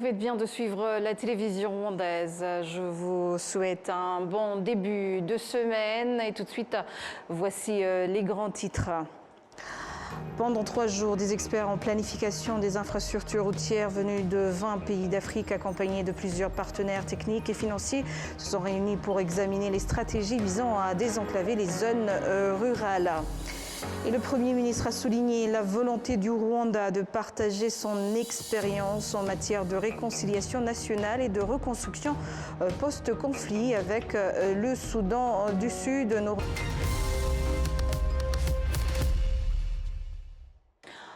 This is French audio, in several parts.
Vous faites bien de suivre la télévision rwandaise. Je vous souhaite un bon début de semaine. Et tout de suite, voici les grands titres. Pendant 3 jours, des experts en planification des infrastructures routières venus de 20 pays d'Afrique, accompagnés de plusieurs partenaires techniques et financiers, se sont réunis pour examiner les stratégies visant à désenclaver les zones rurales. Et le Premier ministre a souligné la volonté du Rwanda de partager son expérience en matière de réconciliation nationale et de reconstruction post-conflit avec le Soudan du Sud.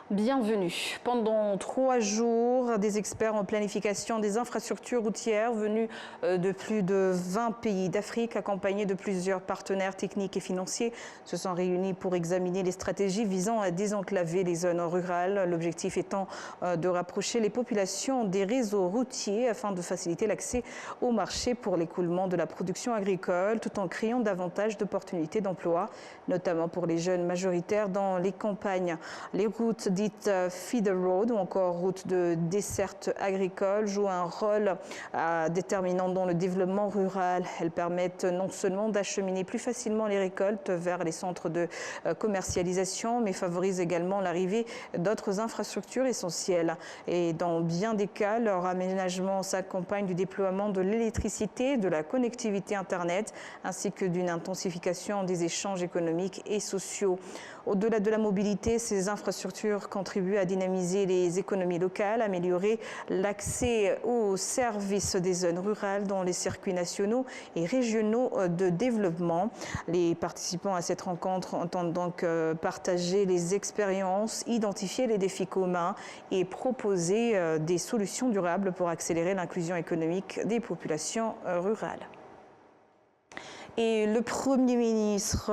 Bienvenue. Pendant 3 jours, des experts en planification des infrastructures routières venus de plus de 20 pays d'Afrique, accompagnés de plusieurs partenaires techniques et financiers, se sont réunis pour examiner les stratégies visant à désenclaver les zones rurales. L'objectif étant de rapprocher les populations des réseaux routiers afin de faciliter l'accès au marché pour l'écoulement de la production agricole, tout en créant davantage d'opportunités d'emploi, notamment pour les jeunes majoritaires dans les campagnes. Les routes dites feeder road ou encore routes de desserte agricole jouent un rôle déterminant dans le développement rural. Elles permettent non seulement d'acheminer plus facilement les récoltes vers les centres de commercialisation, mais favorisent également l'arrivée d'autres infrastructures essentielles. Et dans bien des cas, leur aménagement s'accompagne du déploiement de l'électricité, de la connectivité Internet, ainsi que d'une intensification des échanges économiques et sociaux. Au-delà de la mobilité, ces infrastructures contribuent à dynamiser les économies locales, améliorer l'accès aux services des zones rurales dans les circuits nationaux et régionaux de développement. Les participants à cette rencontre entendent donc partager les expériences, identifier les défis communs et proposer des solutions durables pour accélérer l'inclusion économique des populations rurales. Et le Premier ministre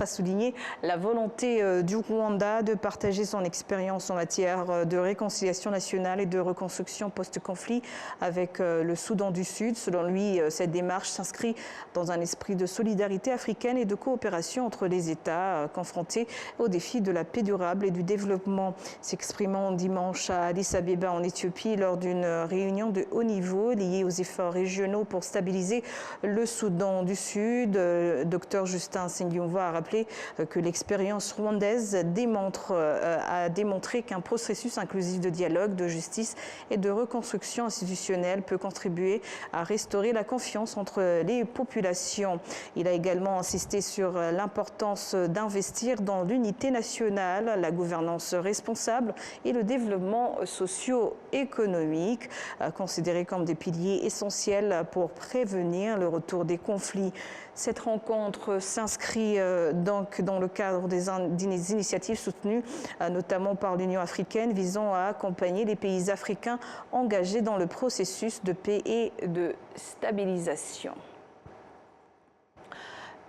a souligné la volonté du Rwanda de partager son expérience en matière de réconciliation nationale et de reconstruction post-conflit avec le Soudan du Sud. Selon lui, cette démarche s'inscrit dans un esprit de solidarité africaine et de coopération entre les États confrontés aux défis de la paix durable et du développement. S'exprimant dimanche à Addis Abeba en Éthiopie lors d'une réunion de haut niveau liée aux efforts régionaux pour stabiliser le Soudan du Sud, Dr Justin Nsengiyumva a rappelé que l'expérience rwandaise a démontré qu'un processus inclusif de dialogue, de justice et de reconstruction institutionnelle peut contribuer à restaurer la confiance entre les populations. Il a également insisté sur l'importance d'investir dans l'unité nationale, la gouvernance responsable et le développement socio-économique, considérés comme des piliers essentiels pour prévenir le retour des conflits. Cette rencontre s'inscrit donc dans le cadre des initiatives soutenues notamment par l'Union africaine visant à accompagner les pays africains engagés dans le processus de paix et de stabilisation.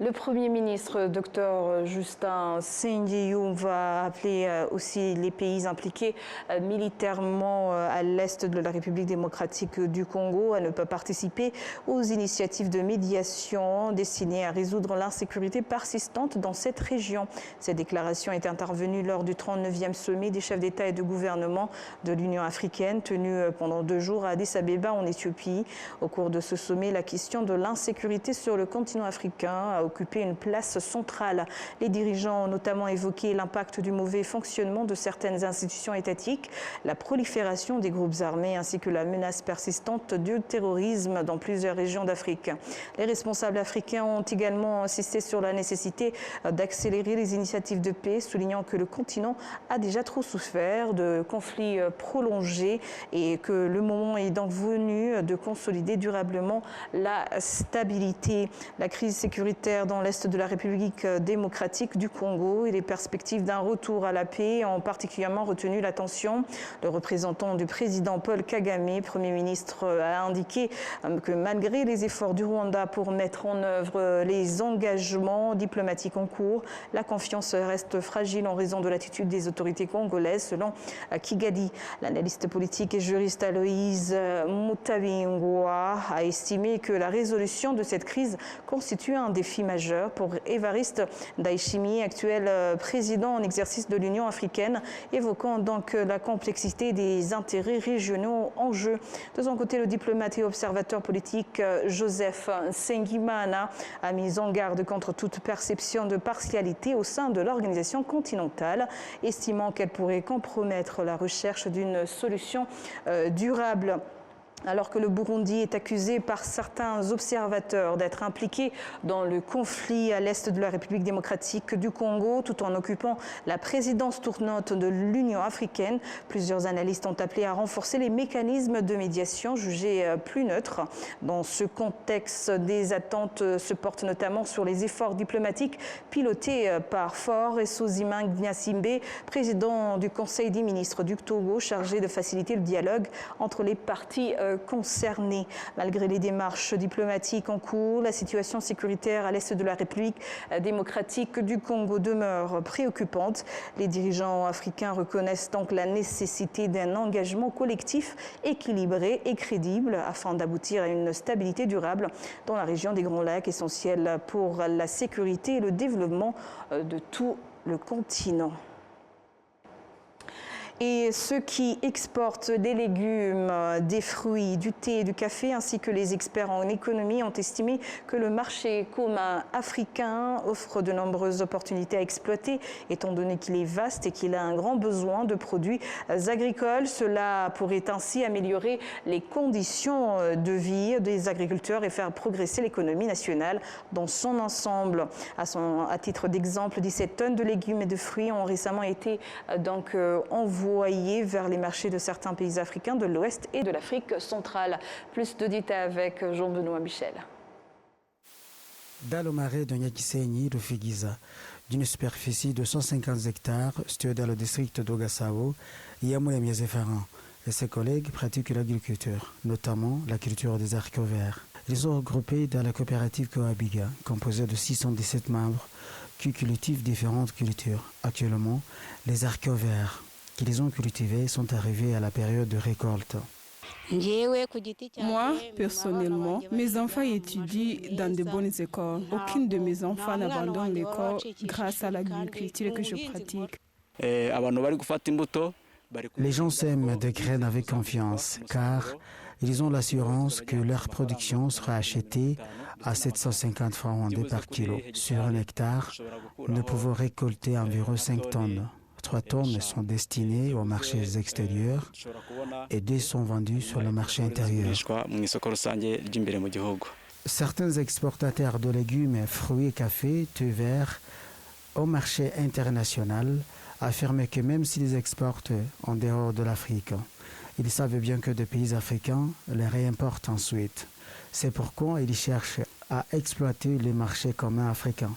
Le Premier ministre, Dr Justin Nsengiyumva, a appelé aussi les pays impliqués militairement à l'est de la République démocratique du Congo à ne pas participer aux initiatives de médiation destinées à résoudre l'insécurité persistante dans cette région. Cette déclaration est intervenue lors du 39e sommet des chefs d'État et de gouvernement de l'Union africaine, tenu pendant 2 jours à Addis Abeba en Éthiopie. Au cours de ce sommet, la question de l'insécurité sur le continent africain a occupé une place centrale. Les dirigeants ont notamment évoqué l'impact du mauvais fonctionnement de certaines institutions étatiques, la prolifération des groupes armés ainsi que la menace persistante du terrorisme dans plusieurs régions d'Afrique. Les responsables africains ont également insisté sur la nécessité d'accélérer les initiatives de paix, soulignant que le continent a déjà trop souffert de conflits prolongés et que le moment est donc venu de consolider durablement la stabilité. La crise sécuritaire dans l'est de la République démocratique du Congo et les perspectives d'un retour à la paix ont particulièrement retenu l'attention. Le représentant du président Paul Kagame, Premier ministre, a indiqué que malgré les efforts du Rwanda pour mettre en œuvre les engagements diplomatiques en cours, la confiance reste fragile en raison de l'attitude des autorités congolaises, selon Kigali. L'analyste politique et juriste Aloïse Mutabingwa a estimé que la résolution de cette crise constitue un défi majeur pour Évariste Ndayishimiye, actuel président en exercice de l'Union africaine, évoquant donc la complexité des intérêts régionaux en jeu. De son côté, le diplomate et observateur politique Joseph Nsengimana a mis en garde contre toute perception de partialité au sein de l'organisation continentale, estimant qu'elle pourrait compromettre la recherche d'une solution durable. Alors que le Burundi est accusé par certains observateurs d'être impliqué dans le conflit à l'est de la République démocratique du Congo, tout en occupant la présidence tournante de l'Union africaine, plusieurs analystes ont appelé à renforcer les mécanismes de médiation jugés plus neutres. Dans ce contexte, des attentes se portent notamment sur les efforts diplomatiques pilotés par Faure Esozima Gnassingbe, président du Conseil des ministres du Togo, chargé de faciliter le dialogue entre les parties concernés. Malgré les démarches diplomatiques en cours, la situation sécuritaire à l'est de la République démocratique du Congo demeure préoccupante. Les dirigeants africains reconnaissent donc la nécessité d'un engagement collectif équilibré et crédible afin d'aboutir à une stabilité durable dans la région des Grands Lacs, essentielle pour la sécurité et le développement de tout le continent. Et ceux qui exportent des légumes, des fruits, du thé, du café, ainsi que les experts en économie ont estimé que le marché commun africain offre de nombreuses opportunités à exploiter, étant donné qu'il est vaste et qu'il a un grand besoin de produits agricoles. Cela pourrait ainsi améliorer les conditions de vie des agriculteurs et faire progresser l'économie nationale dans son ensemble. À titre d'exemple, 17 tonnes de légumes et de fruits ont récemment été donc envoyées vers les marchés de certains pays africains de l'Ouest et de l'Afrique centrale. Plus de détails avec Jean-Benoît Michel. Dans le marais de Nyakisenyi, Rufigiza, d'une superficie de 150 hectares, situé dans le district d'Ogasao, Yamouya Miazefaran et ses collègues pratiquent l'agriculture, notamment la culture des haricots verts. Ils sont regroupés dans la coopérative Coabiga, composée de 617 membres qui cultivent différentes cultures. Actuellement, les haricots verts qu'ils ont cultivés sont arrivés à la période de récolte. Moi, personnellement, mes enfants étudient dans de bonnes écoles. Aucune de mes enfants n'abandonne l'école grâce à l'agriculture que je pratique. Les gens sèment des graines avec confiance, car ils ont l'assurance que leur production sera achetée à 750 francs rwandais par kilo. Sur un hectare, nous pouvons récolter environ 5 tonnes. 3 tonnes sont destinées aux marchés extérieurs et 2 sont vendues sur le marché intérieur. Certains exportateurs de légumes, fruits et café, thé vert, au marché international affirment que même s'ils exportent en dehors de l'Afrique, ils savent bien que des pays africains les réimportent ensuite. C'est pourquoi ils cherchent à exploiter les marchés communs africains,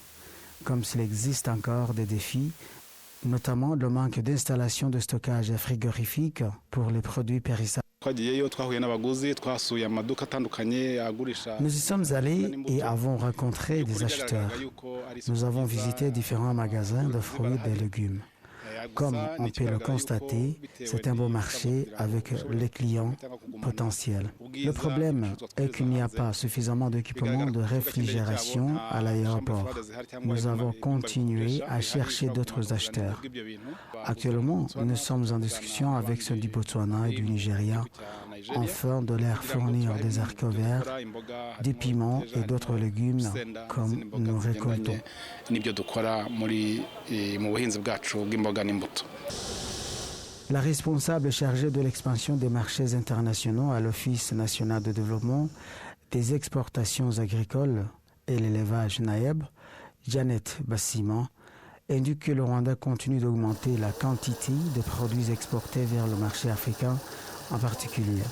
comme s'il existe encore des défis, notamment le manque d'installations de stockage frigorifique pour les produits périssables. Nous y sommes allés et avons rencontré des acheteurs. Nous avons visité différents magasins de fruits et de légumes. Comme on peut le constater, c'est un beau marché avec les clients potentiels. Le problème est qu'il n'y a pas suffisamment d'équipements de réfrigération à l'aéroport. Nous avons continué à chercher d'autres acheteurs. Actuellement, nous sommes en discussion avec ceux du Botswana et du Nigeria afin de leur fournir des haricots verts, des piments et d'autres légumes comme nous récoltons. La responsable chargée de l'expansion des marchés internationaux à l'Office national de développement des exportations agricoles et l'élevage NAEB, Janet Bassima, indique que le Rwanda continue d'augmenter la quantité de produits exportés vers le marché africain en particulier.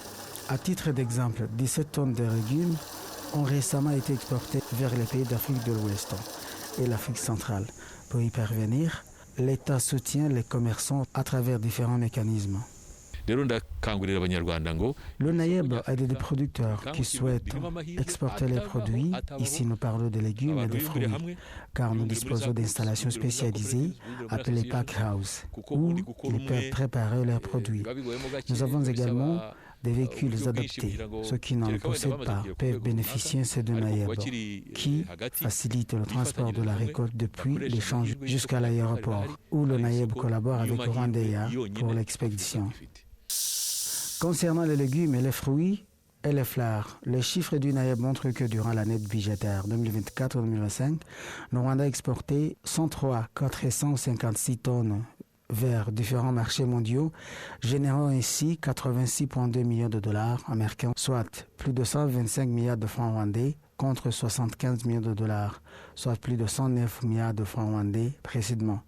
À titre d'exemple, 17 tonnes de légumes ont récemment été exportées vers les pays d'Afrique de l'Ouest et l'Afrique centrale. Pour y parvenir, l'État soutient les commerçants à travers différents mécanismes. Le NAEB aide des producteurs qui souhaitent exporter les produits, ici nous parlons de légumes et de fruits, car nous disposons d'installations spécialisées appelées pack house, où ils peuvent préparer leurs produits. Nous avons également des véhicules adaptés. Ceux qui n'en possèdent pas peuvent bénéficier de Nayeb, qui facilite le transport de la récolte depuis les champs jusqu'à l'aéroport, où le Nayeb collabore avec Rwandeya pour l'expédition. Concernant les légumes et les fruits et les fleurs, les chiffres du Nayeb montrent que durant l'année budgétaire 2024-2025, le Rwanda a exporté 103,456 tonnes vers différents marchés mondiaux, générant ainsi 86,2 millions de dollars américains, soit plus de 125 milliards de francs rwandais contre 75 millions de dollars, soit plus de 109 milliards de francs rwandais précédemment.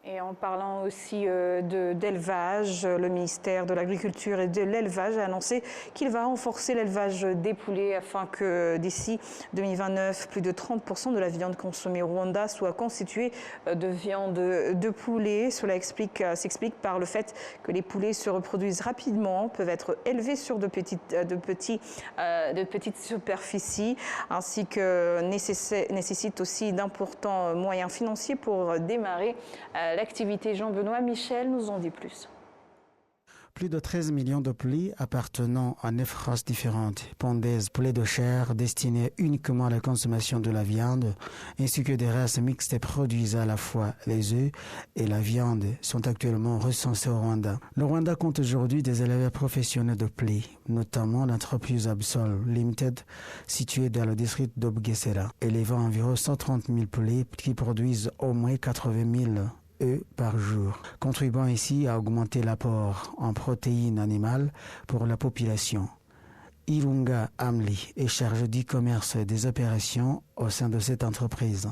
Et en parlant aussi d'élevage, le ministère de l'Agriculture et de l'Élevage a annoncé qu'il va renforcer l'élevage des poulets afin que d'ici 2029, plus de 30% de la viande consommée au Rwanda soit constituée de viande de poulet. Cela s'explique par le fait que les poulets se reproduisent rapidement, peuvent être élevés sur de petites superficies, ainsi que nécessitent aussi d'importants moyens financiers pour démarrer l'activité. Jean-Benoît Michel nous en dit plus. Plus de 13 millions de poulets appartenant à 9 races différentes, pondaises, poulets de chair destinés uniquement à la consommation de la viande, ainsi que des races mixtes produisant à la fois les œufs et la viande, sont actuellement recensés au Rwanda. Le Rwanda compte aujourd'hui des éleveurs professionnels de poulets, notamment l'entreprise Absol Limited, située dans le district de Bugesera, élevant environ 130 000 poulets qui produisent au moins 80 000 œufs par jour, contribuant ainsi à augmenter l'apport en protéines animales pour la population. Irunga Amli est chargé du commerce et des opérations au sein de cette entreprise.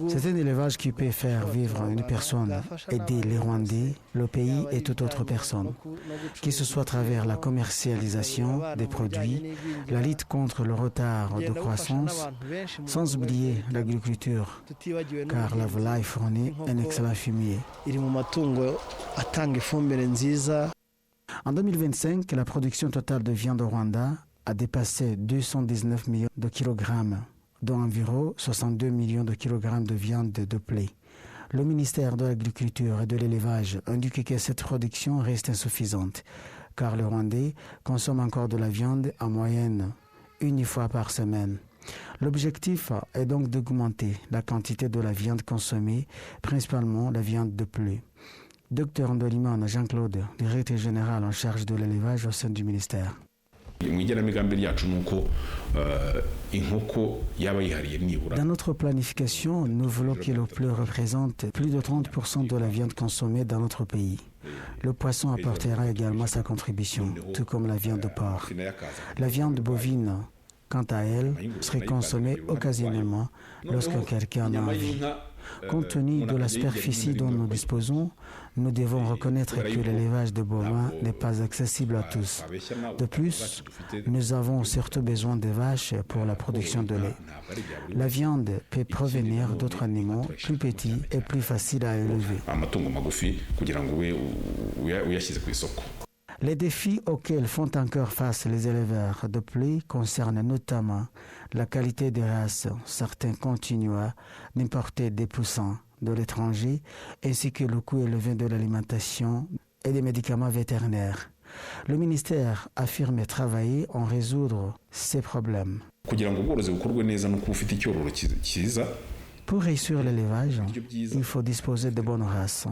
C'est un élevage qui peut faire vivre une personne, aider les Rwandais, le pays et toute autre personne, que ce soit à travers la commercialisation des produits, la lutte contre le retard de croissance, sans oublier l'agriculture, car la volaille fournit un excellent fumier. En 2025, la production totale de viande au Rwanda a dépassé 219 millions de kilogrammes, dont environ 62 millions de kilogrammes de viande de poulet. Le ministère de l'Agriculture et de l'Élevage indique que cette production reste insuffisante, car le Rwandais consomme encore de la viande en moyenne une fois par semaine. L'objectif est donc d'augmenter la quantité de la viande consommée, principalement la viande de poulet. Dr Ndolimana Jean-Claude, directeur général en charge de l'élevage au sein du ministère. Dans notre planification, nous voulons que le poulet représente plus de 30% de la viande consommée dans notre pays. Le poisson apportera également sa contribution, tout comme la viande de porc. La viande bovine, quant à elle, serait consommée occasionnellement lorsque quelqu'un en a envie. Compte tenu de la superficie dont nous disposons, nous devons reconnaître que l'élevage de bovins n'est pas accessible à tous. De plus, nous avons surtout besoin de vaches pour la production de lait. La viande peut provenir d'autres animaux plus petits et plus faciles à élever. Les défis auxquels font encore face les éleveurs de poulet concernent notamment la qualité des races. Certains continuent d'importer des poussins de l'étranger, ainsi que le coût élevé de l'alimentation et des médicaments vétérinaires. Le ministère affirme travailler en résoudre ces problèmes. Pour réussir l'élevage, il faut disposer de bonnes races,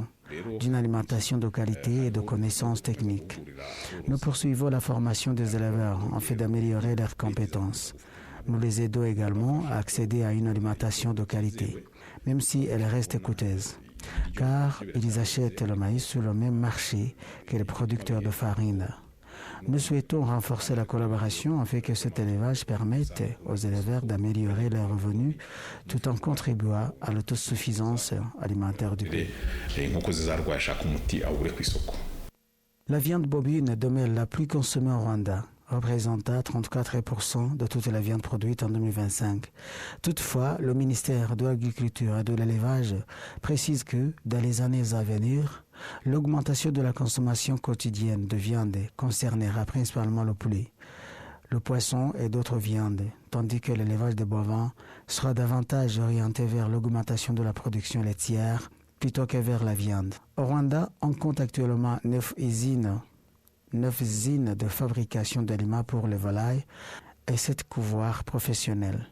d'une alimentation de qualité et de connaissances techniques. Nous poursuivons la formation des éleveurs afin d'améliorer leurs compétences. Nous les aidons également à accéder à une alimentation de qualité, même si elle reste coûteuse, car ils achètent le maïs sur le même marché que les producteurs de farine. Nous souhaitons renforcer la collaboration afin que cet élevage permette aux éleveurs d'améliorer leurs revenus tout en contribuant à l'autosuffisance alimentaire du pays. La viande bovine demeure la plus consommée au Rwanda, représentant 34% de toute la viande produite en 2025. Toutefois, le ministère de l'Agriculture et de l'Élevage précise que, dans les années à venir, l'augmentation de la consommation quotidienne de viande concernera principalement le poulet. le poisson et d'autres viandes, tandis que l'élevage des bovins sera davantage orienté vers l'augmentation de la production laitière plutôt que vers la viande. Au Rwanda, on compte actuellement 9 usines de fabrication d'aliments pour les volailles et 7 couvoirs professionnels.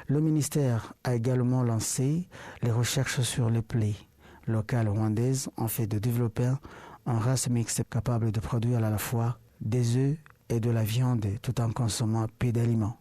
Le ministère a également lancé les recherches sur les plaies locales rwandaises en fait de développer une race mixte capable de produire à la fois des œufs et de la viande tout en consommant peu d'aliments.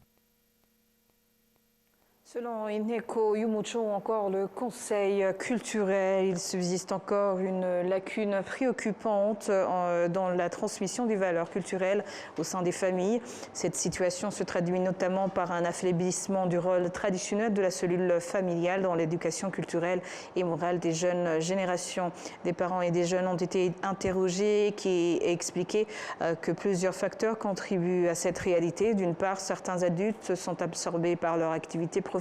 Selon Ineko Yumucho ou encore le Conseil culturel, il subsiste encore une lacune préoccupante dans la transmission des valeurs culturelles au sein des familles. Cette situation se traduit notamment par un affaiblissement du rôle traditionnel de la cellule familiale dans l'éducation culturelle et morale des jeunes générations. Des parents et des jeunes ont été interrogés qui expliquaient que plusieurs facteurs contribuent à cette réalité. D'une part, certains adultes sont absorbés par leur activité professionnelle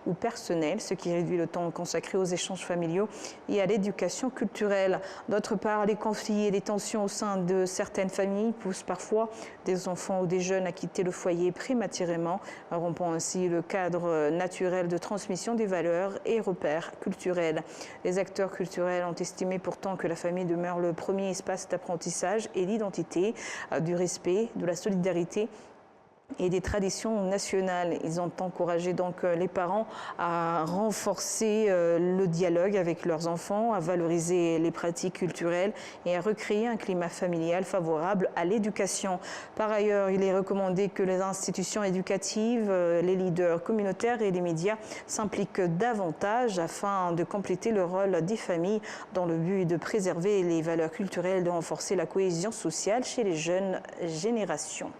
ou personnelle, ce qui réduit le temps consacré aux échanges familiaux et à l'éducation culturelle. D'autre part, les conflits et les tensions au sein de certaines familles poussent parfois des enfants ou des jeunes à quitter le foyer prématurément, rompant ainsi le cadre naturel de transmission des valeurs et repères culturels. Les acteurs culturels ont estimé pourtant que la famille demeure le premier espace d'apprentissage et d'identité, du respect, de la solidarité et des traditions nationales. Ils ont encouragé donc les parents à renforcer le dialogue avec leurs enfants, à valoriser les pratiques culturelles et à recréer un climat familial favorable à l'éducation. Par ailleurs, il est recommandé que les institutions éducatives, les leaders communautaires et les médias s'impliquent davantage afin de compléter le rôle des familles dans le but de préserver les valeurs culturelles et de renforcer la cohésion sociale chez les jeunes générations.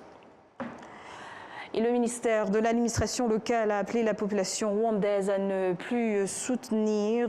Et le ministère de l'administration locale a appelé la population rwandaise à ne plus soutenir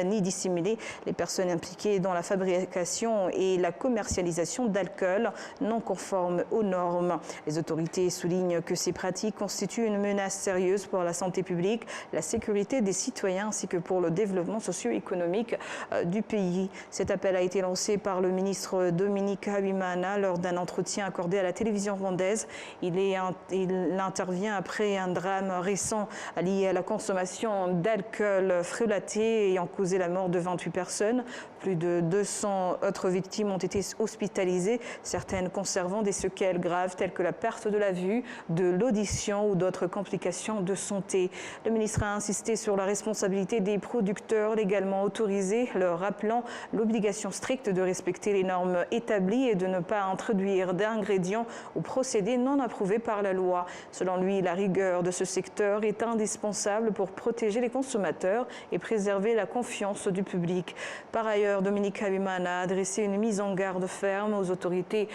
ni dissimuler les personnes impliquées dans la fabrication et la commercialisation d'alcool non conformes aux normes. Les autorités soulignent que ces pratiques constituent une menace sérieuse pour la santé publique, la sécurité des citoyens ainsi que pour le développement socio-économique du pays. Cet appel a été lancé par le ministre Dominique Habimana lors d'un entretien accordé à la télévision rwandaise. Il intervient après un drame récent lié à la consommation d'alcool frelaté ayant causé la mort de 28 personnes. Plus de 200 autres victimes ont été hospitalisées, certaines conservant des séquelles graves telles que la perte de la vue, de l'audition ou d'autres complications de santé. Le ministre a insisté sur la responsabilité des producteurs légalement autorisés, leur rappelant l'obligation stricte de respecter les normes établies et de ne pas introduire d'ingrédients ou procédés non approuvés par la loi. Selon lui, la rigueur de ce secteur est indispensable pour protéger les consommateurs et préserver la confiance du public. Par ailleurs, Dominique Habimana a adressé une mise en garde ferme aux autorités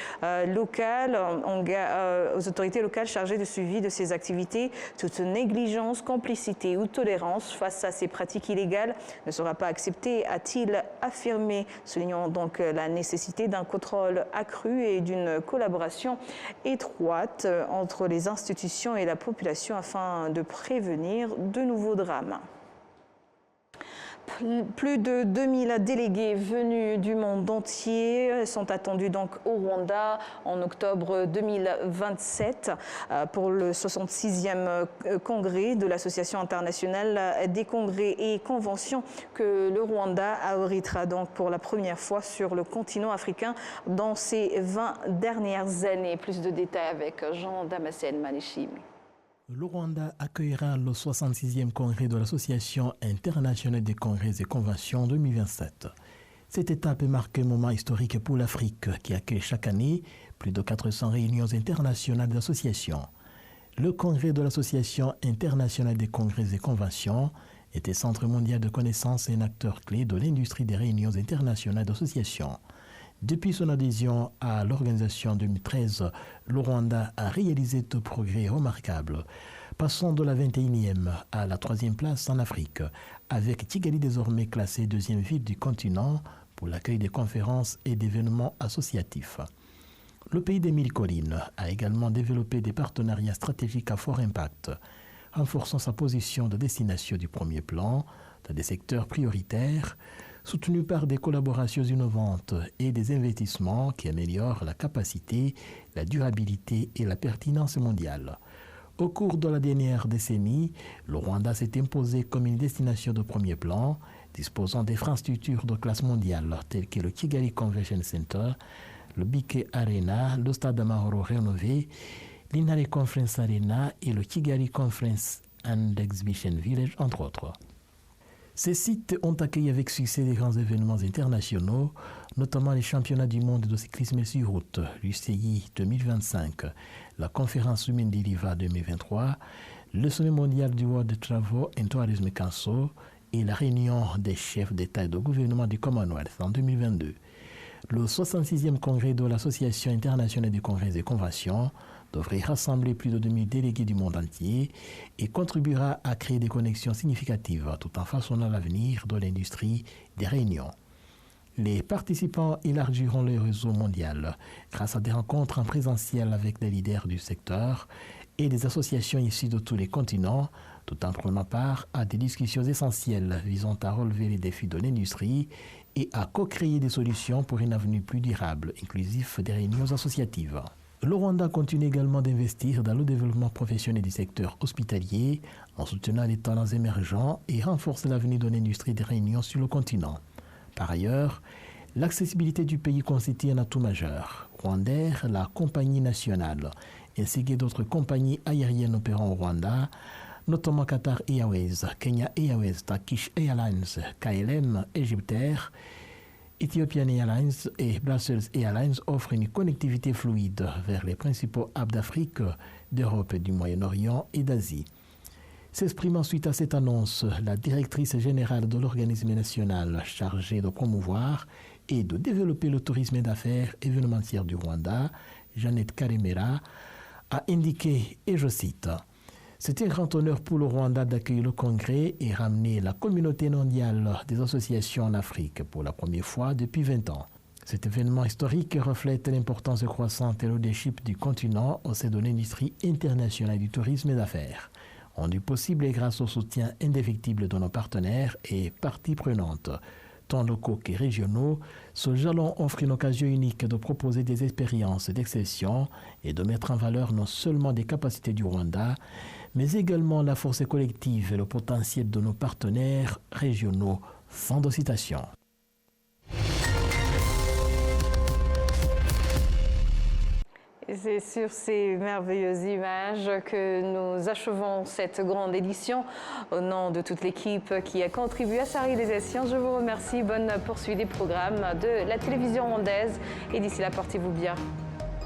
locales chargées du suivi de ces activités. Toute négligence, complicité ou tolérance face à ces pratiques illégales ne sera pas acceptée, a-t-il affirmé, soulignant donc la nécessité d'un contrôle accru et d'une collaboration étroite entre les institutions et la population afin de prévenir de nouveaux drames. Plus de 2000 délégués venus du monde entier sont attendus donc au Rwanda en octobre 2027 pour le 66e congrès de l'Association internationale des congrès et conventions que le Rwanda abritera donc pour la première fois sur le continent africain dans ces 20 dernières années. Plus de détails avec Jean Damascène Maneshimi. Le Rwanda accueillera le 66e congrès de l'Association internationale des congrès et conventions 2027. Cette étape marque un moment historique pour l'Afrique qui accueille chaque année plus de 400 réunions internationales d'associations. Le congrès de l'Association internationale des congrès et conventions était centre mondial de connaissances et un acteur clé de l'industrie des réunions internationales d'associations. Depuis son adhésion à l'organisation en 2013, le Rwanda a réalisé de progrès remarquables, passant de la 21e à la 3e place en Afrique, avec Kigali désormais classée 2e ville du continent pour l'accueil des conférences et d'événements associatifs. Le pays des 1000 collines a également développé des partenariats stratégiques à fort impact, renforçant sa position de destination du premier plan dans des secteurs prioritaires soutenu par des collaborations innovantes et des investissements qui améliorent la capacité, la durabilité et la pertinence mondiale. Au cours de la dernière décennie, le Rwanda s'est imposé comme une destination de premier plan, disposant d'infrastructures de classe mondiale telles que le Kigali Convention Center, le BK Arena, le Stade Amahoro rénové, l'Inare Conference Arena et le Kigali Conference and Exhibition Village, entre autres. Ces sites ont accueilli avec succès des grands événements internationaux, notamment les championnats du monde de cyclisme sur route, l'UCI 2025, la conférence Women Deliver 2023, le sommet mondial du World Travel and Tourism Council et la réunion des chefs d'État et de gouvernement du Commonwealth en 2022. Le 66e congrès de l'Association internationale des congrès et conventions devrait rassembler plus de 2000 délégués du monde entier et contribuera à créer des connexions significatives tout en façonnant l'avenir de l'industrie des réunions. Les participants élargiront le réseau mondial grâce à des rencontres en présentiel avec des leaders du secteur et des associations issues de tous les continents, tout en prenant part à des discussions essentielles visant à relever les défis de l'industrie et à co-créer des solutions pour un avenir plus durable, inclusif des réunions associatives. Le Rwanda continue également d'investir dans le développement professionnel du secteur hospitalier en soutenant les talents émergents et renforce l'avenir de l'industrie des réunions sur le continent. Par ailleurs, l'accessibilité du pays constitue un atout majeur. Rwandair, la compagnie nationale, ainsi que d'autres compagnies aériennes opérant au Rwanda, notamment Qatar Airways, Kenya Airways, Turkish Airlines, KLM, Egyptair, Ethiopian Airlines et Brussels Airlines offrent une connectivité fluide vers les principaux hubs d'Afrique, d'Europe, du Moyen-Orient et d'Asie. S'exprimant suite à cette annonce, la directrice générale de l'organisme national chargé de promouvoir et de développer le tourisme d'affaires événementiel du Rwanda, Jeannette Karemera, a indiqué, et je cite, « C'est un grand honneur pour le Rwanda d'accueillir le congrès et ramener la communauté mondiale des associations en Afrique pour la première fois depuis 20 ans. Cet événement historique reflète l'importance croissante et le leadership du continent au sein de l'industrie internationale du tourisme d'affaires. Rendu possible grâce au soutien indéfectible de nos partenaires et parties prenantes, tant locaux que régionaux, ce jalon offre une occasion unique de proposer des expériences d'exception et de mettre en valeur non seulement des capacités du Rwanda, mais également la force collective et le potentiel de nos partenaires régionaux. » Fin de citation. C'est sur ces merveilleuses images que nous achevons cette grande édition. Au nom de toute l'équipe qui a contribué à sa réalisation, je vous remercie. Bonne poursuite des programmes de la télévision rwandaise. Et d'ici là, portez-vous bien.